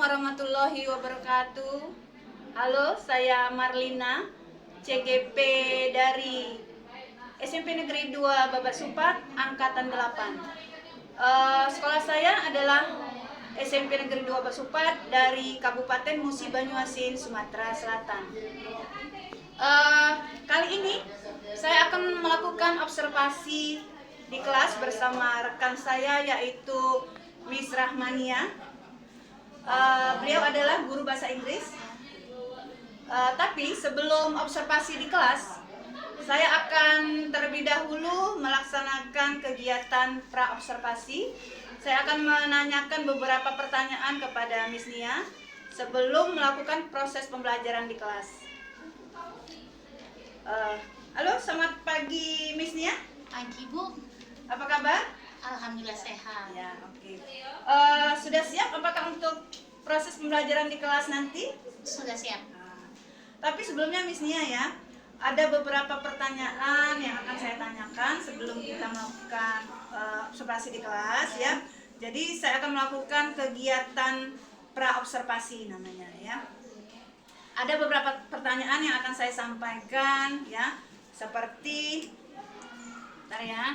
warahmatullahi wabarakatuh. Halo, saya Marlina, CGP dari SMP Negeri 2 Babasupat, Angkatan 8. Sekolah saya adalah SMP Negeri 2 Babasupat dari Kabupaten Musi Banyuasin, Sumatera Selatan. Kali ini saya akan melakukan observasi di kelas bersama rekan saya, yaitu Miss Rahmania. Beliau adalah guru bahasa Inggris. Tapi sebelum observasi di kelas, saya akan terlebih dahulu melaksanakan kegiatan pra-observasi. Saya akan menanyakan beberapa pertanyaan kepada Miss Nia sebelum melakukan proses pembelajaran di kelas. Halo, selamat pagi Miss Nia. Pagi Bu. Apa kabar? Alhamdulillah sehat. Ya, oke. Sudah siap apakah untuk proses pembelajaran di kelas nanti? Sudah siap. Tapi sebelumnya Miss Nia ya, ada beberapa pertanyaan yang akan saya tanyakan sebelum kita melakukan observasi di kelas ya. Jadi saya akan melakukan kegiatan pra-observasi namanya ya. Ada beberapa pertanyaan yang akan saya sampaikan ya, seperti bentar ya.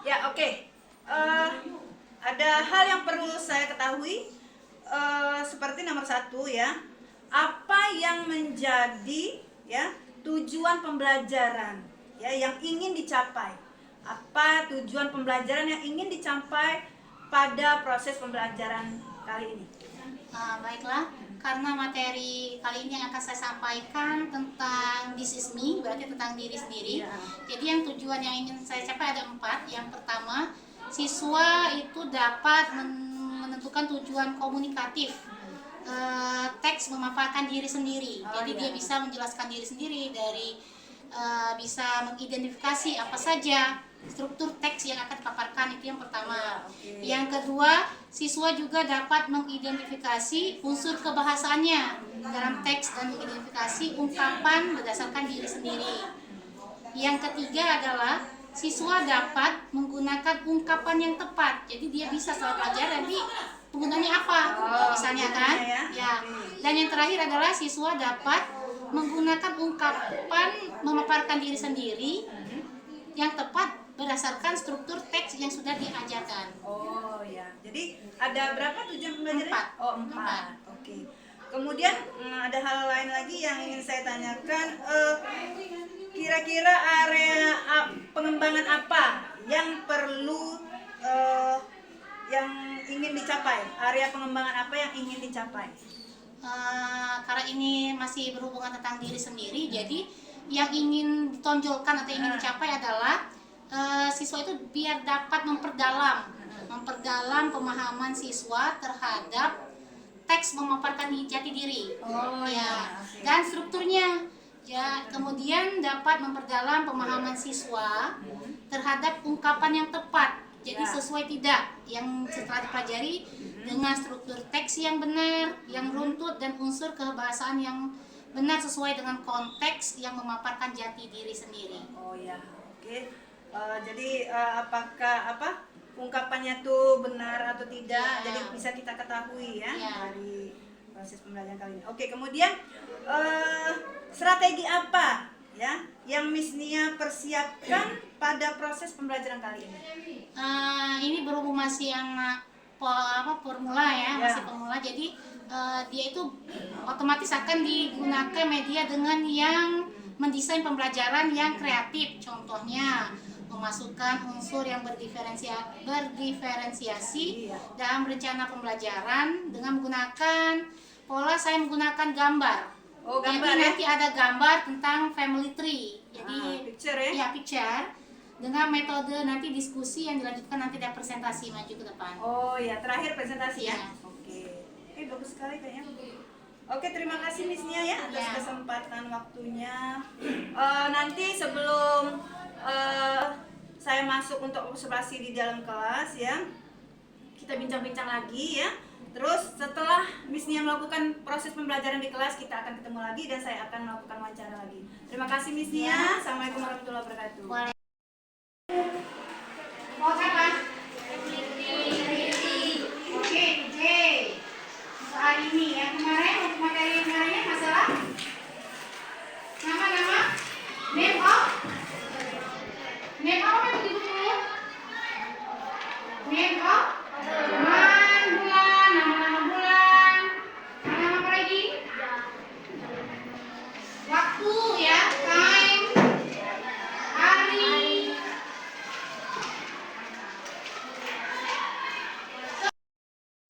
Ya, oke. Ada hal yang perlu saya ketahui, seperti nomor 1 ya. Apa yang menjadi ya tujuan pembelajaran ya yang ingin dicapai? Apa tujuan pembelajaran yang ingin dicapai pada proses pembelajaran kali ini? Baiklah, karena materi kali ini yang akan saya sampaikan tentang this is me, berarti tentang diri sendiri. Ya. Jadi yang tujuan yang ingin saya capai ada 4. Yang pertama, siswa itu dapat menentukan tujuan komunikatif. Teks memaparkan diri sendiri. Jadi dia bisa menjelaskan diri sendiri dari bisa mengidentifikasi apa saja struktur teks yang akan dipaparkan, itu yang pertama. Yang kedua, siswa juga dapat mengidentifikasi unsur kebahasaannya dalam teks dan mengidentifikasi ungkapan berdasarkan diri sendiri. Yang ketiga adalah siswa dapat menggunakan ungkapan yang tepat. Jadi dia bisa setelah belajar nanti penggunanya apa, misalnya kan? Ya. Dan yang terakhir adalah siswa dapat menggunakan ungkapan memaparkan diri sendiri yang tepat berdasarkan struktur teks yang sudah diajarkan. Oh ya, jadi ada berapa tujuan pembelajaran? 4. Oh, 4. Oke. Kemudian ada hal lain lagi yang ingin saya tanyakan. Kira-kira area pengembangan apa yang perlu yang ingin dicapai? Area pengembangan apa yang ingin dicapai? Karena ini masih berhubungan tentang diri sendiri, jadi yang ingin ditonjolkan atau ingin dicapai adalah siswa itu biar dapat memperdalam pemahaman siswa terhadap teks memaparkan jati diri. Dan strukturnya. Ya, kemudian dapat memperdalam pemahaman siswa terhadap ungkapan yang tepat. Jadi sesuai tidak yang setelah dipelajari dengan struktur teks yang benar, yang runtut dan unsur kebahasaan yang benar sesuai dengan konteks yang memaparkan jati diri sendiri. Oh ya, oke. Jadi apakah ungkapannya tuh benar atau tidak? Jadi bisa kita ketahui ya dari proses pembelajaran kali ini. Oke, kemudian strategi apa ya yang Miss Nia persiapkan pada proses pembelajaran kali ini? Ini berhubung masih yang formula ya, masih pemula. Jadi dia itu otomatis akan digunakan media dengan yang mendesain pembelajaran yang kreatif. Contohnya memasukkan unsur yang berdiferensiasi dalam rencana pembelajaran dengan menggunakan pola saya menggunakan gambar. Gambar. Jadi nanti ada gambar tentang family tree. Jadi picture ya? Ya, picture. Dengan metode nanti diskusi yang dilanjutkan nanti ada presentasi maju ke depan. Oh ya, terakhir presentasi ya? Ya. Oke. Bagus sekali kayaknya. Oke, terima kasih Miss Nia ya atas kesempatan waktunya. Nanti sebelum saya masuk untuk observasi di dalam kelas ya, kita bincang-bincang lagi ya. Terus setelah Miss Nia melakukan proses pembelajaran di kelas, kita akan ketemu lagi dan saya akan melakukan wawancara lagi. Terima kasih Miss Nia. Assalamualaikum warahmatullahi wabarakatuh. Name of bulan, bulan, nama-nama bulan, nama apa lagi? Waktu ya, time, hari.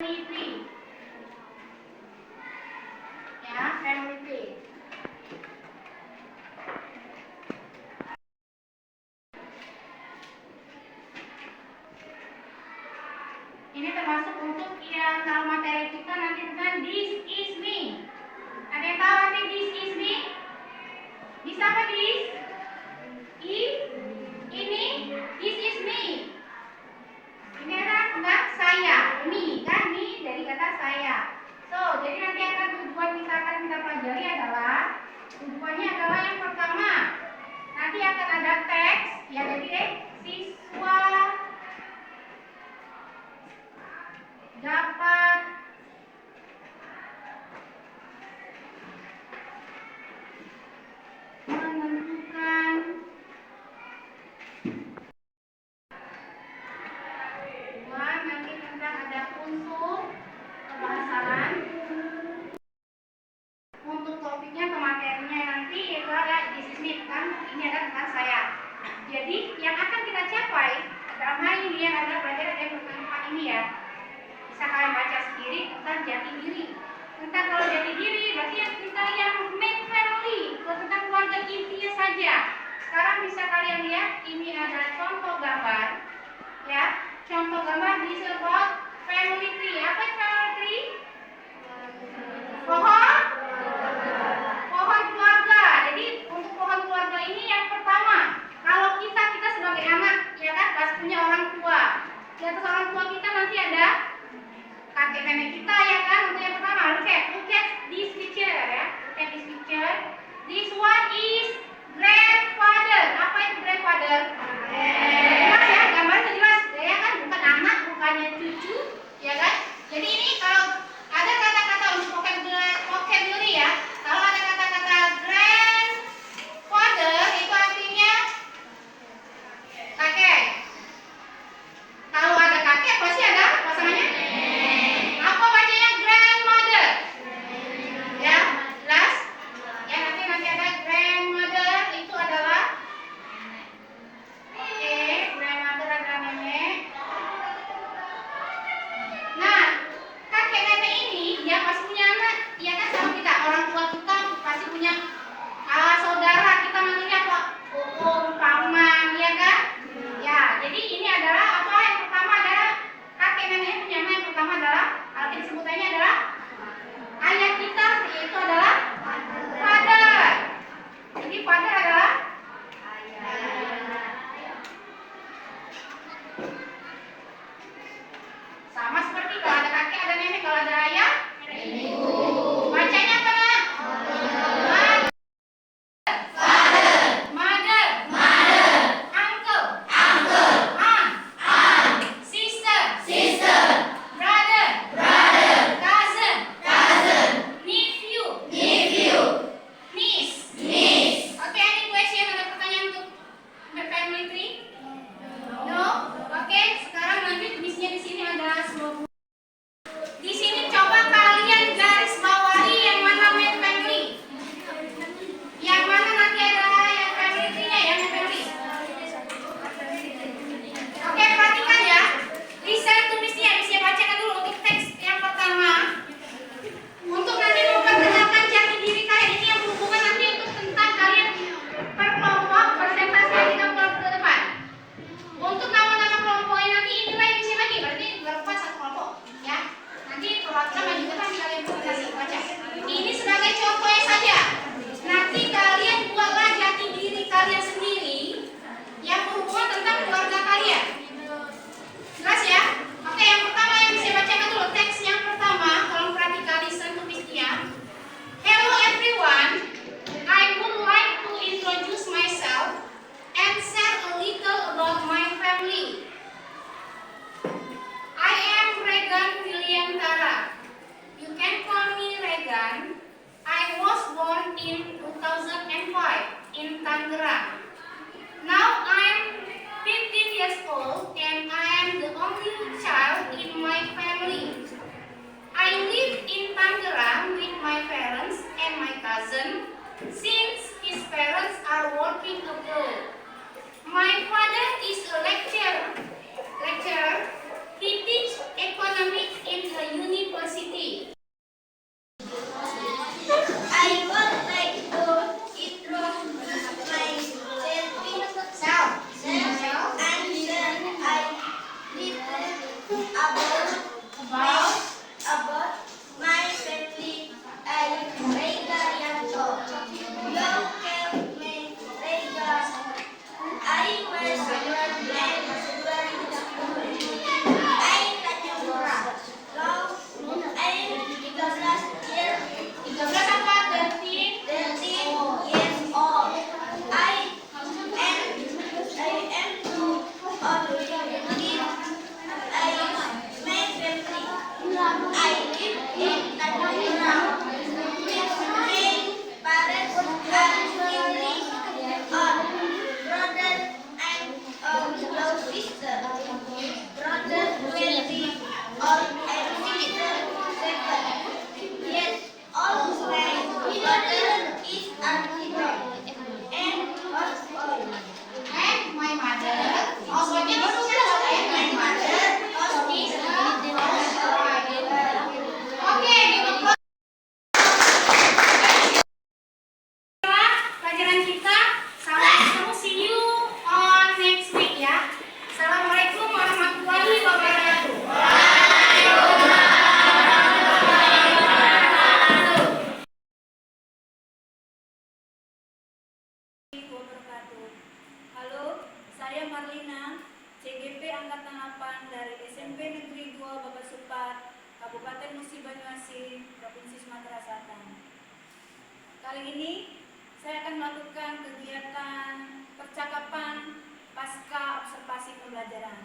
Family tree. Ya, family tree. Ini termasuk untuk yang kalau materi kita nanti tentang this is me. Ada yang tahu arti this is me? Bisa apa this? Ini this is me. Ini ada tentang saya, me kan, me dari kata saya. So, jadi nanti akan kita pelajari adalah tujuannya adalah yang pertama nanti akan ada teks ya, jadi siswa dapat menentukan nanti tentang ada unsur kebahasan. Untuk topiknya atau materinya nanti itu ada this is me kan, ini ada tentang saya. Jadi yang akan kita capai dalam hal ini yang ada pelajaran yang pertama ini ya, bisa kalian baca sendiri tentang jati diri. Tentang kalau jati diri berarti yang kita yang main family, tentang keluarga intinya saja. Sekarang bisa kalian lihat ini ada contoh gambar ya, contoh gambar disebut family tree. Apa itu family tree? Pohon keluarga. Jadi untuk pohon keluarga ini yang pertama, kalau kita sebagai anak ya kan pasti punya orang tua. Di atas orang tua kita nanti ada kakek nenek kita ya kan. Untuk yang pertama, look at this picture ya. Look at this picture. This one is grandfather. Apa itu grandfather? Jelas ya, gambarnya jelas ya kan, bukan anak, bukannya cucu ya kan. Jadi ini kalau ada kata-kata untuk vocabulary ya. Kalau ada kata-kata grandfather itu artinya kakek. Kalau ada kakek pasti ada pasangannya. Apa bacanya grandmother? Ya, jelas. Ya nanti ada grandmother itu adalah grandmother adalah nenek. Nah, kakek nenek ini dia pasti punya anak, ya kan sama kita. Orang tua kita pasti punya saudara, kita manggilnya apa? Paman, ya kan? Ya, jadi ini adalah apa yang pertama adalah kakek nenek punya anak yang pertama adalah arti sebutannya adalah ayah kita, yaitu adalah father. Jadi father adalah sama seperti kalau ada kakek, ada nenek, kalau ada ayah, bacanya apa nak? Mother, uncle, aunt, sister, brother, cousin, nephew, niece. Oke, any question? Ada pertanyaan untuk family tree? No? Oke, sekarang nanti tulisnya di sini ada sebuah buku. Di sini coba kalian garis bawahi yang mana main family. Yang mana nanti ada yang family tree-nya ya, main family. Oke, perhatikan ya. Bisa tulisnya, bisa bacakan dulu untuk teks yang pertama. Untuk nanti memperkenalkan jati diri kalian, ini yang berhubungan nanti untuk tentang kalian per kelompok, presentasi yang kita buat ke depan. Untuk nama-nama kelompoknya nanti inilah yang bisa bagi, berarti berempat satu kelompok ya. Nanti perhatikan maju ke depan kalian presentasi baca. Ini sebagai contohnya saja. Nanti kalian buatlah jati diri kalian sendiri yang berhubungan tentang keluarga kalian. Jelas ya? Oke, yang pertama yang bisa bacakan dulu teks yang pertama, tolong perhatikan, listen to this-nya. Hello everyone, I would like to introduce myself and share a little about my family. I am Regan William Tara. You can call me Regan. I was born two child in my family. I live in Tangerang with my parents and my cousin since his parents are working abroad. My father is a lecturer. He teaches economics in the university. I would like to intro myself. And then I little about my family. I Rega Yanto. Local name Rega. I was born and I Tanjung Pura. Long I 13 years. 13 apa? 13? 13 years old. I am too old to live. I my family. I live in Tanjung Pura with my parents and English brother and little sister. Brother 20 old and sister 7. Yes, all my brother is architect and houseboy. And my mother. Housewife itu siapa ya? My mother Is is a housewife. Oke, gitu. Pelajaran kita sampai ketemu, see you on next week ya. Assalamualaikum warahmatullahi wabarakatuh. Wabarakatuh. Halo, saya Marlina, CGP Angkatan 8 dari SMP Negeri 2 Babasupat, Kabupaten Musi Banyuasin, Provinsi Sumatera Selatan. Kali ini saya akan melakukan kegiatan percakapan pasca observasi pembelajaran.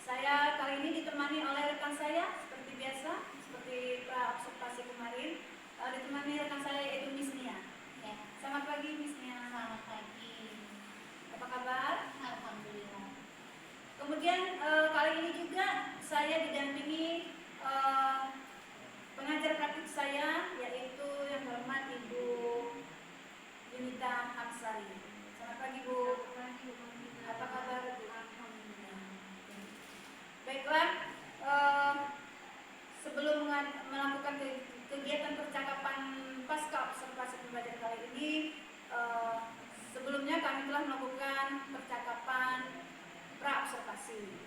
Saya kali ini ditemani oleh rekan saya seperti biasa, seperti pra observasi kemarin, ditemani rekan saya yaitu Miss Nia. Ya, Selamat pagi Miss Nia. selamat pagi. Apa kabar? Alhamdulillah. Kemudian kali ini juga saya didampingi pengajar praktik saya yaitu yang terhormat Ibu Yunita Aksari. Selamat pagi Bu. Apa kabar Bu? Alhamdulillah. Baiklah, sebelum melakukan kegiatan percakapan pasca observasi pembelajaran kali ini, sebelumnya kami telah melakukan percakapan pra-observasi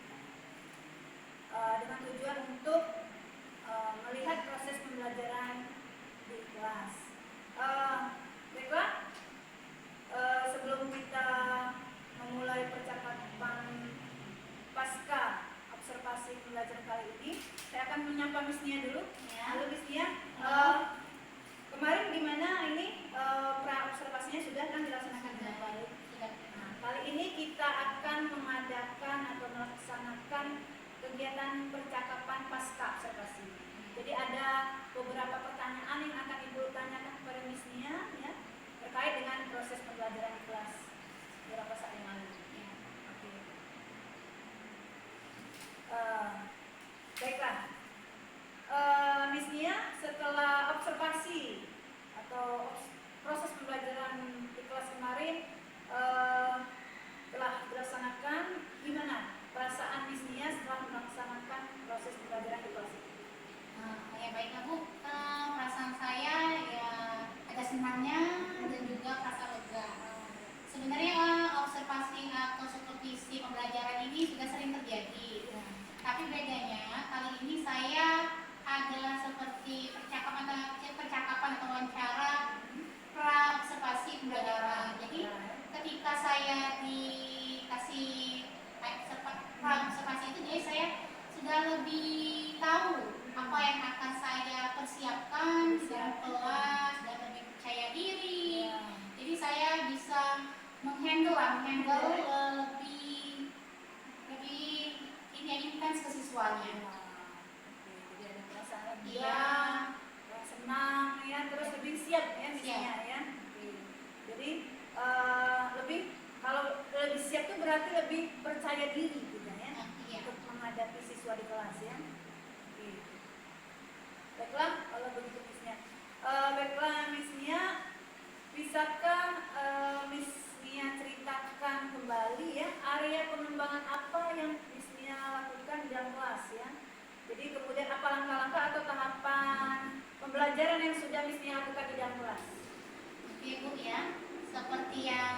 dengan tujuan untuk melihat proses pembelajaran di kelas. Baiklah, sebelum kita memulai percakapan pasca observasi pembelajaran kali ini, saya akan menyapa Miss Nia dulu. Ya. Halo Miss Nia. Kemarin gimana ini pra-observasinya sudah kan dilaksanakan dengan baik? Nah, kali ini kita akan mengadakan atau melaksanakan kegiatan percakapan pasca observasi. Jadi ada beberapa pertanyaan yang akan Ibu tanyakan kepada Miss Nia ya, terkait dengan proses pembelajaran di kelas beberapa saat yang lalu. Ya. Oke. Baiklah. Miss Nia, setelah observasi atau proses pembelajaran di kelas kemarin telah dilaksanakan, gimana perasaan Miss Nia setelah melaksanakan proses pembelajaran di kelas ini? Ya baiklah Bu, perasaan saya ya ada senangnya dan juga rasa lega. Sebenarnya observasi atau supervisi pembelajaran ini sudah sering terjadi. Tapi bedanya kali ini saya adalah seperti percakapan atau wawancara pra observasi pembelajaran. Jadi ketika saya dikasih pra observasi itu, jadi saya sudah lebih tahu apa yang akan saya persiapkan dalam kelas dan lebih percaya diri. Jadi saya bisa menghandle lebih ini intens ke siswanya. Jadi ada perasaan lega, Iya. senang ya, terus lebih siap ya Miss Siap. Nia ya. Oke. Jadi lebih kalau lebih siap itu berarti lebih percaya diri gitu ya Iya. untuk menghadapi menghadapi siswa di kelas ya. Oke. Baiklah, kalau begitu Miss-nya. Baiklah Miss Nia, bisakah Miss Nia ceritakan kembali ya area pengembangan apa yang Miss Nia lakukan di dalam kelas ya? Jadi kemudian apa langkah-langkah atau tahapan pembelajaran yang sudah Miss Nia lakukan di dalam kelas? Oke Bu ya, seperti yang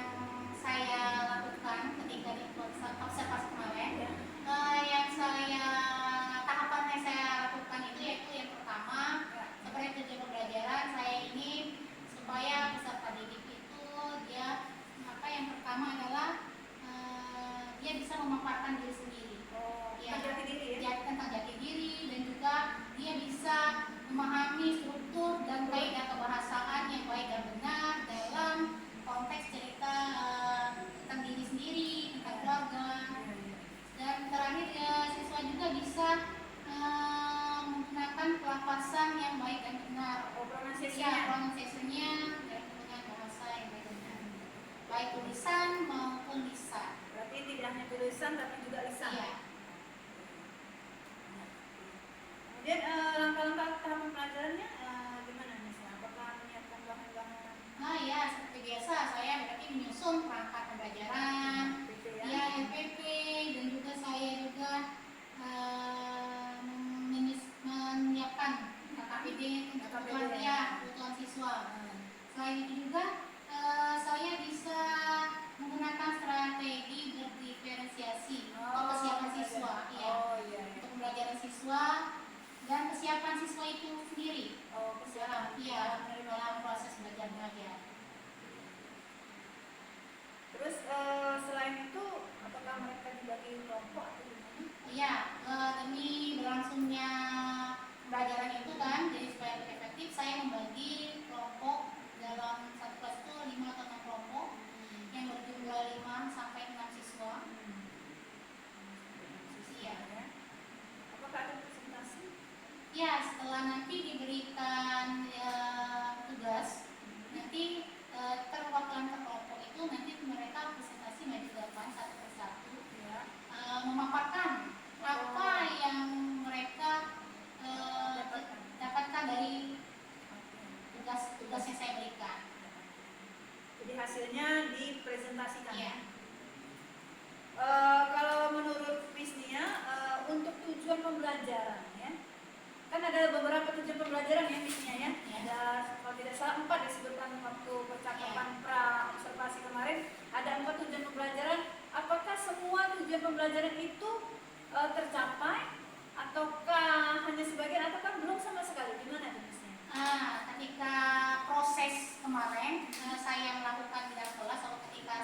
saya lakukan ketika di observasi kemarin, Ya. yang tahapan yang saya lakukan itu yaitu yang pertama, seperti tujuan pembelajaran saya ini supaya peserta didik itu dia yang pertama adalah dia bisa memaparkan diri sendiri. Ya, Jati diri ya. tentang jati diri, dan juga dia bisa memahami struktur dan kaidah kebahasaan yang baik dan benar dalam konteks cerita tentang diri sendiri, tentang keluarga. Dan terakhir siswa juga bisa menggunakan pelafasan yang baik dan benar. Pronunciation-nya dengan bahasa yang baik dan benar, baik tulisan maupun lisan. Berarti tidak hanya tulisan tapi juga lisan. Iya. Kemudian langkah-langkah tahapan pelajarannya gimana Miss? Apakah menyiapkan bahan-bahan? Ya, seperti biasa saya berarti menyusun perangkat pembelajaran, Gitu ya? ya MPP, dan juga saya juga menyiapkan KKPD untuk kebutuhan siswa. Selain itu juga saya bisa menggunakan strategi berdiferensiasi untuk kesiapan siswa, Iya. untuk pembelajaran siswa dan kesiapan siswa itu sendiri. Kesiapan. Dalam proses belajar mengajar. Terus selain itu, apakah mereka dibagi kelompok atau gimana? Iya, demi berlangsungnya pembelajaran itu kan, jadi supaya lebih efektif, saya membagi kelompok dalam satu kelas itu 5 atau 6 kelompok yang berjumlah 5 sampai 6 siswa. Iya. Apakah ada presentasi? Ya, setelah nanti diberikan tugas, nanti perwakilan per kelompok itu nanti mereka presentasi maju ke depan satu persatu, Ya. memaparkan apa yang mereka dapatkan dari tugas yang saya berikan. Jadi hasilnya dipresentasikan. Iya. Kalau menurut Miss Nia, untuk tujuan pembelajaran ya, kan ada beberapa tujuan pembelajaran ya Miss Nia ya. Ada kalau tidak salah 4 disebutkan waktu percakapan pra observasi kemarin. Ada 4 tujuan pembelajaran. Apakah semua tujuan pembelajaran itu tercapai ataukah hanya sebagian ataukah belum sama sekali? Gimana tuh Miss Nia? Ketika proses kemarin saya melakukan di dalam kelas atau ketika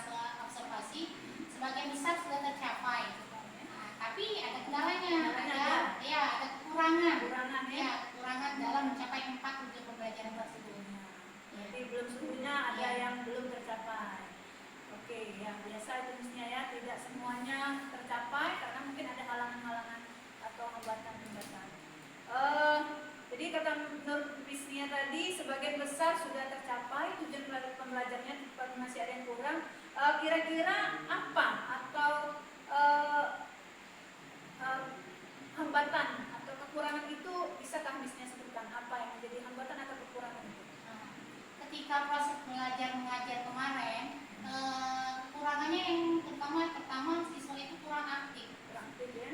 observasi, sebagian besar sudah tercapai. Tapi ada kendalanya, ada kekurangan. Kekurangan dalam mencapai 4 tujuan pembelajaran tersebut. Jadi belum seluruhnya ada yang belum tercapai. Oke, yang biasa itu Miss Nia ya, tidak semuanya tercapai karena mungkin ada halangan-halangan atau hambatan-hambatan. Jadi kata menurut Miss Nia tadi sebagian besar sudah tercapai tujuan pembelajarannya, tapi masih ada yang kurang. Kira-kira apa atau hambatan atau kekurangan itu bisakah Miss Nia sebutkan apa yang menjadi hambatan atau kekurangan itu? Ketika proses belajar mengajar kemarin, kekurangannya yang pertama siswa itu kurang aktif.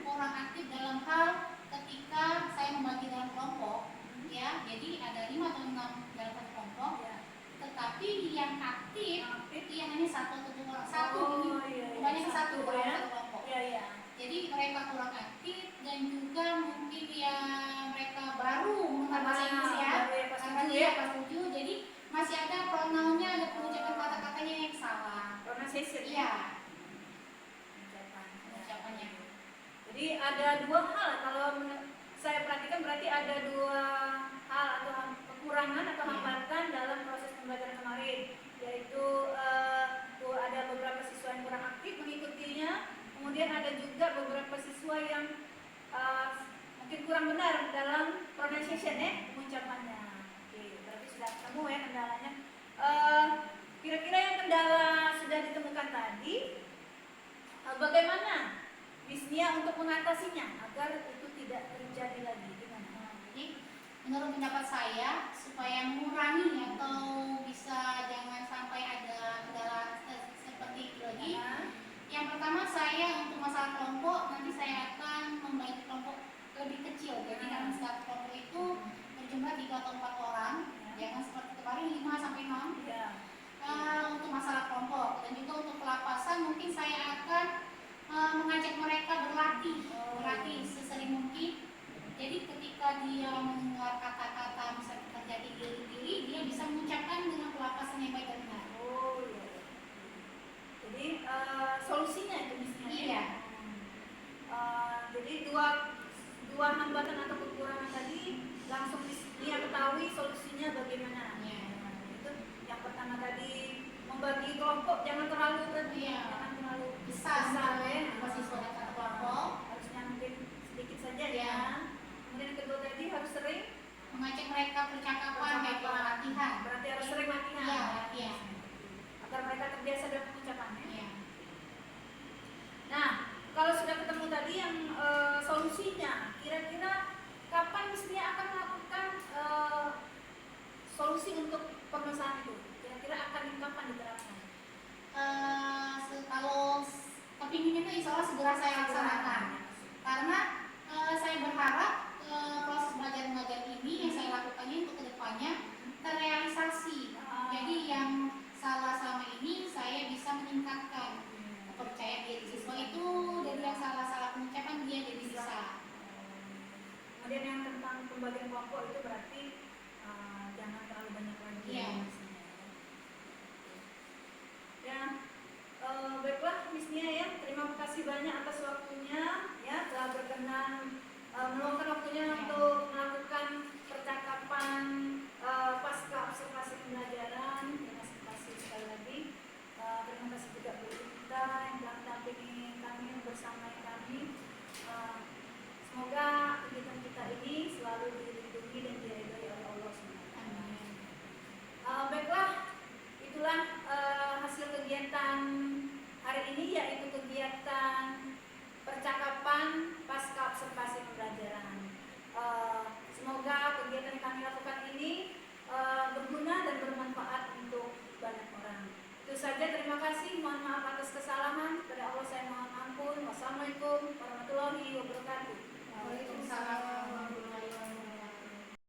Kurang aktif dalam hal ketika saya membagi dalam kelompok, ya, jadi ada 5 atau 6 dalam satu kelompok, tetapi yang aktif yang hanya 1 atau 2 orang, banyak 1 dalam satu kelompok. Jadi mereka kurang aktif dan juga mungkin ya mereka baru mengenal bahasa Inggris ya, karena dia kelas 7, jadi masih ada pronounnya, ada pengucapan kata-katanya yang salah. Pronunciation. Iya. Ucapannya. Jadi ada 2 hal kalau saya perhatikan, berarti ada 2 hal atau kekurangan atau hambatan dalam proses pembelajaran kemarin, yaitu ada beberapa siswa yang kurang aktif mengikutinya, kemudian ada juga beberapa siswa yang mungkin kurang benar dalam pronunciation ya, pengucapannya. Oke, berarti sudah ketemu ya kendalanya. Kira-kira yang kendala sudah ditemukan tadi, bagaimana Miss Nia untuk mengatasinya agar itu tidak terjadi lagi gimana? Jadi menurut pendapat saya supaya mengurangi atau bisa jangan sampai ada kendala seperti itu lagi. Yang pertama saya untuk masalah kelompok nanti saya akan membagi kelompok lebih kecil. Jadi dalam satu kelompok itu berjumlah 3 atau 4 orang, jangan seperti kemarin 5 sampai 6. Ya. Untuk masalah kelompok dan juga untuk pelapasan mungkin saya akan mengajak mereka berlatih sesering mungkin. Jadi ketika dia mendengar kata-kata misalnya terjadi diri dia bisa mengucapkan dengan pelapasan yang baik dan benar. Oh iya. Jadi solusinya itu misalnya. Iya. Jadi dua hambatan atau kekurangan tadi langsung dia ketahui solusinya bagaimana. Iya. Itu yang pertama tadi membagi kelompok jangan terlalu Iya. jangan terlalu Besar ya. siswa dan satu kelompok. Harusnya mungkin sedikit saja Iya. ya. Kemudian yang kedua tadi harus sering Mengajak mereka percakapan kayak latihan. Berarti harus sering latihan. Iya, latihan. Agar mereka terbiasa dengan pengucapannya. Iya. Nah, kalau sudah ketemu tadi yang solusinya, kira-kira kapan mestinya akan melakukan solusi untuk permasalahan itu? Kira-kira akan kapan diterapkan? Kalau kepinginnya itu insya Allah segera saya laksanakan. Karena saya berharap proses belajar mengajar ini yang saya lakukan ini untuk kedepannya terrealisasi. Jadi yang salah selama ini saya bisa meningkatkan kepercayaan diri siswa itu dari yang salah-salah pengucapan dia jadi bisa. Kemudian yang tentang pembagian kelompok itu berarti jangan terlalu banyak lagi. Iya. Ya, baiklah Miss Nia ya, terima kasih banyak atas waktunya ya telah berkenan